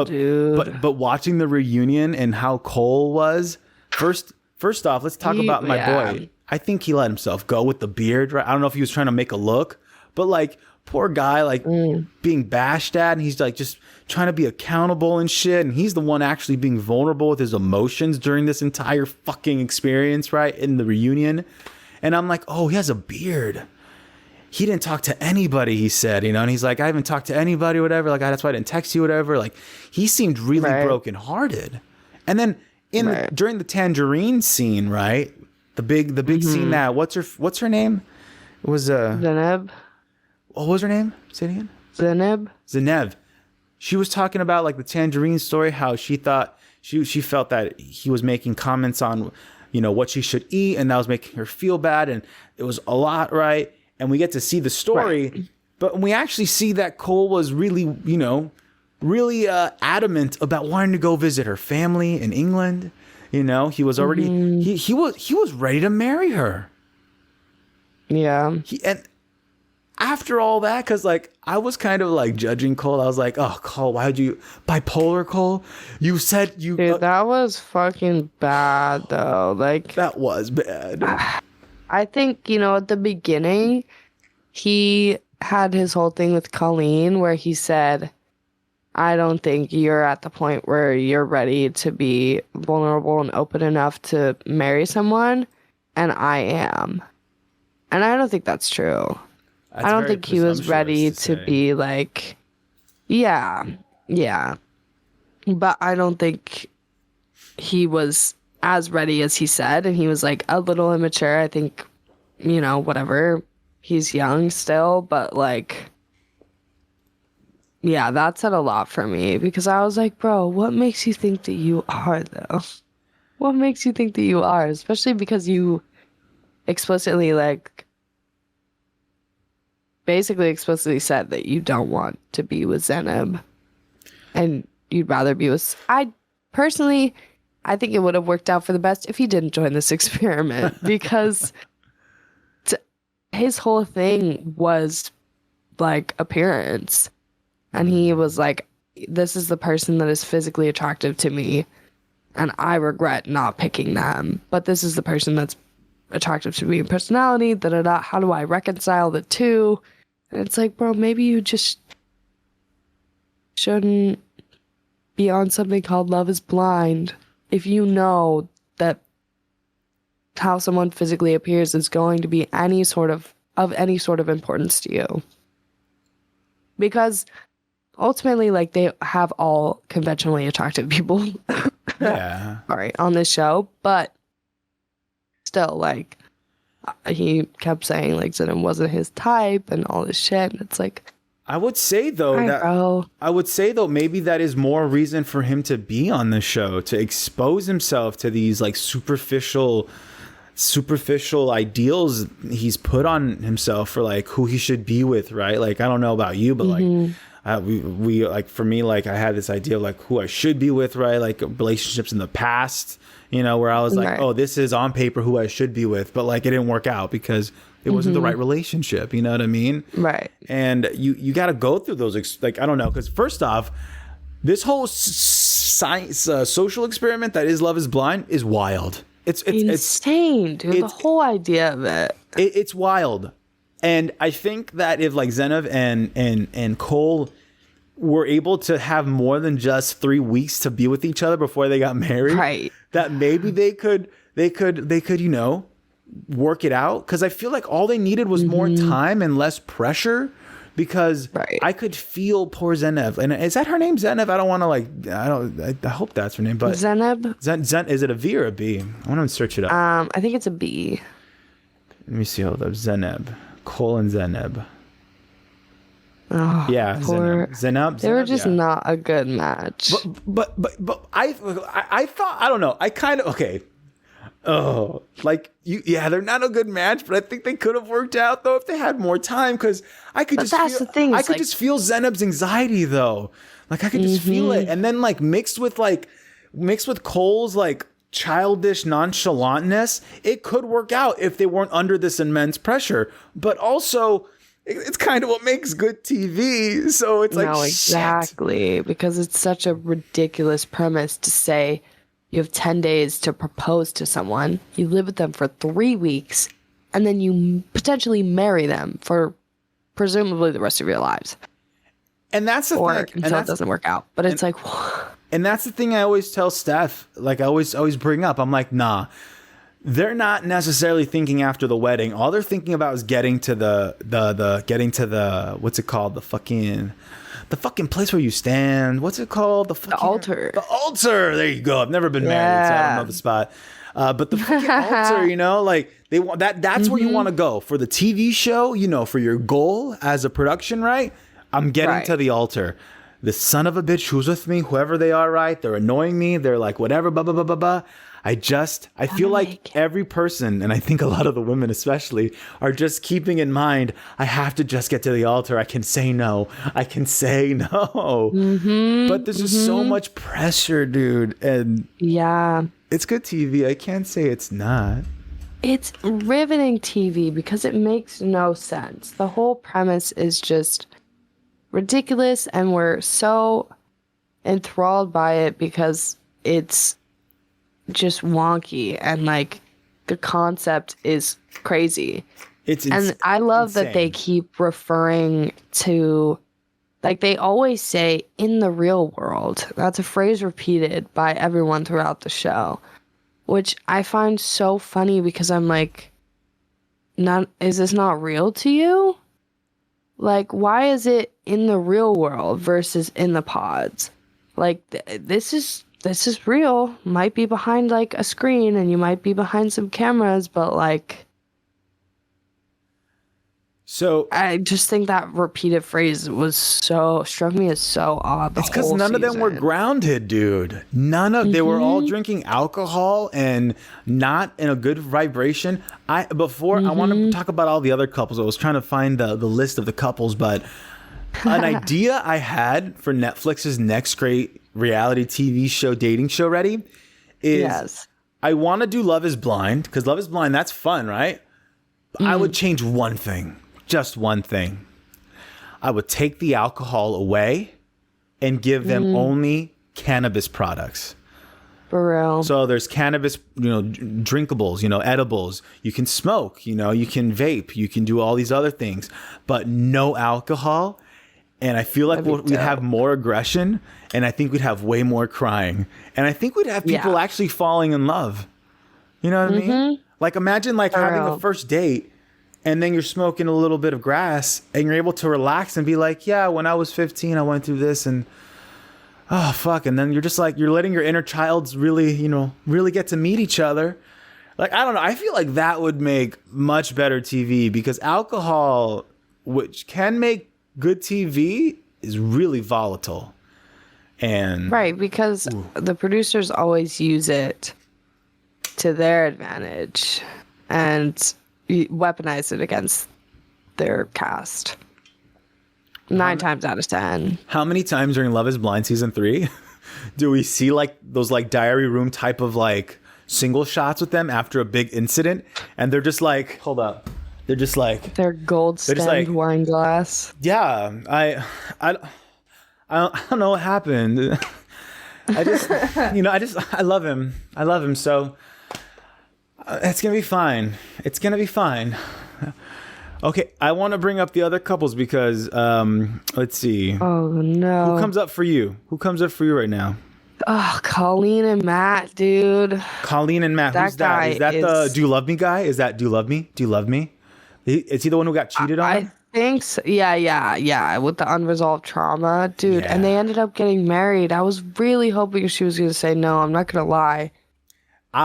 dude. But watching the reunion and how Cole was, first off, let's talk about my boy. I think he let himself go with the beard, right? I don't know if he was trying to make a look, but like, poor guy, like being bashed at, and he's like just trying to be accountable and shit, and he's the one actually being vulnerable with his emotions during this entire fucking experience, right? In the reunion. And I'm like, oh, he has a beard. He didn't talk to anybody, he said, you know, and he's like, I haven't talked to anybody, whatever. Like, that's why I didn't text you, whatever. Like, he seemed really brokenhearted. And then during the tangerine scene, right? The big scene that what's her name? It was Zeneb. What was her name? Say it again. Zeneb. She was talking about like the tangerine story, how she thought she felt that he was making comments on, you know, what she should eat, and that was making her feel bad, and it was a lot, right? And we get to see the story, but when we actually see that Cole was really, you know, really adamant about wanting to go visit her family in England. You know, he was already he was ready to marry her. Yeah. And after all that, because like I was kind of like judging Cole. I was like, oh, Cole, why would you bipolar Cole? You said you. Dude, that was fucking bad though. Like that was bad. I think, you know, at the beginning, he had his whole thing with Colleen where he said, I don't think you're at the point where you're ready to be vulnerable and open enough to marry someone, and I am. And I don't think that's true. I don't think he was ready to be like, yeah. But I don't think he was as ready as he said, and he was like a little immature. I think, you know, whatever. He's young still, but like, yeah, that said a lot for me because I was like, bro, what makes you think that you are though? What makes you think that you are? Especially because you explicitly explicitly said that you don't want to be with Zeneb and you'd rather be with... I think it would have worked out for the best if he didn't join this experiment because his whole thing was like appearance. And he was like, this is the person that is physically attractive to me and I regret not picking them. But this is the person that's attractive to me in personality. How do I reconcile the two? And it's like, bro, maybe you just shouldn't be on something called Love is Blind if you know that how someone physically appears is going to be any sort of importance to you. Because ultimately, like, they have all conventionally attractive people all right, on this show, but still, like, he kept saying like Zeneb wasn't his type and all this shit, and it's like, I would say though maybe that is more reason for him to be on the show, to expose himself to these like superficial ideals he's put on himself for like who he should be with, right? Like, I don't know about you, but like we like, for me, like I had this idea of like who I should be with, right? Like relationships in the past, you know, where I was like, oh, this is on paper who I should be with, but like it didn't work out because it wasn't the right relationship. You know what I mean? Right. And you got to go through those, like, I don't know. Because first off, this whole science, social experiment that is Love is Blind is wild. It's insane, dude. The whole idea of it. It's wild. And I think that if like Zeneb and Cole were able to have more than just 3 weeks to be with each other before they got married, right, that maybe they could, you know, work it out. Because I feel like all they needed was more time and less pressure. Because I could feel poor Zeneb. And is that her name, Zeneb? I don't want to like, I hope that's her name. But Zeneb? Is it a V or a B? I want to search it up. I think it's a B. Let me see. Hold up. Zeneb. Cole and Zeneb. Oh, yeah, Zeneb. They were just not a good match. But I thought, I don't know. I kind of, okay. Oh, like they're not a good match, but I think they could have worked out though if they had more time. Because I could just feel Zeneb's anxiety though. Like I could just feel it, and then like mixed with Cole's like childish nonchalantness, it could work out if they weren't under this immense pressure. But also, It's kind of what makes good TV. So it's like, No, exactly. Because it's such a ridiculous premise to say you have 10 days to propose to someone, you live with them for 3 weeks, and then you potentially marry them for presumably the rest of your lives. And that's the or thing. until it doesn't work out. But it's like, and that's the thing I always tell Steph, like I always bring up. I'm like, nah, they're not necessarily thinking after the wedding. All they're thinking about is getting to the what's it called? The fucking place where you stand. What's it called? The altar. The altar. There you go. I've never been married, so I don't know the spot. But the fucking altar, you know, like they want that. That's where you want to go for the TV show. You know, for your goal as a production, right? I'm getting to the altar. The son of a bitch who's with me, whoever they are, right? They're annoying me. They're like, whatever, blah, blah, blah, blah, blah. I feel like every person, and I think a lot of the women especially, are just keeping in mind, I have to just get to the altar. I can say no. But there's just so much pressure, dude. And yeah, it's good TV. I can't say it's not. It's riveting TV because it makes no sense. The whole premise is just ridiculous, and we're so enthralled by it because it's just wonky, and like the concept is crazy. And I love that they keep referring to, like, they always say in the real world. That's a phrase repeated by everyone throughout the show, which I find so funny because I'm like, is this not real to you? Like, why is it in the real world versus in the pods? Like, this is real. Might be behind like a screen, and you might be behind some cameras, but like, so I just think that repeated phrase struck me as so odd. It's because none of them were grounded, dude. They were all drinking alcohol and not in a good vibration. I want to talk about all the other couples. I was trying to find the list of the couples, but an idea I had for Netflix's next great reality TV show, dating show, ready, is I want to do Love is Blind, because Love is Blind, that's fun, right? I would change one thing. Just one thing. I would take the alcohol away and give them only cannabis products. For real. So there's cannabis, drinkables, edibles. You can smoke, you can vape, you can do all these other things, but no alcohol. And I feel like we'd have more aggression, and I think we'd have way more crying. And I think we'd have people actually falling in love. You know what I mean? Like, imagine having a first date, and then you're smoking a little bit of grass, and you're able to relax and be like, yeah, when I was 15, I went through this, and oh, fuck. And then you're just like, you're letting your inner childs really get to meet each other. Like, I don't know. I feel like that would make much better TV, because alcohol, which can make good TV, is really volatile. And right, because the producers always use it to their advantage and weaponize it against their cast 9 times out of 10. How many times during Love is Blind season 3 do we see like those like diary room type of like single shots with them after a big incident, and they're just like, hold up, they're just like their gold stemmed wine glass. Yeah, I don't know what happened. I love him so. It's going to be fine. It's going to be fine. Okay, I want to bring up the other couples because, let's see. Oh, no. Who comes up for you? Who comes up for you right now? Oh, Colleen and Matt, dude. Colleen and Matt. Who's that? Is that the Do You Love Me guy? Is that Do You Love Me? Do You Love Me? Is he the one who got cheated on? I think so. Yeah. With the unresolved trauma, dude. Yeah. And they ended up getting married. I was really hoping she was going to say no. I'm not going to lie.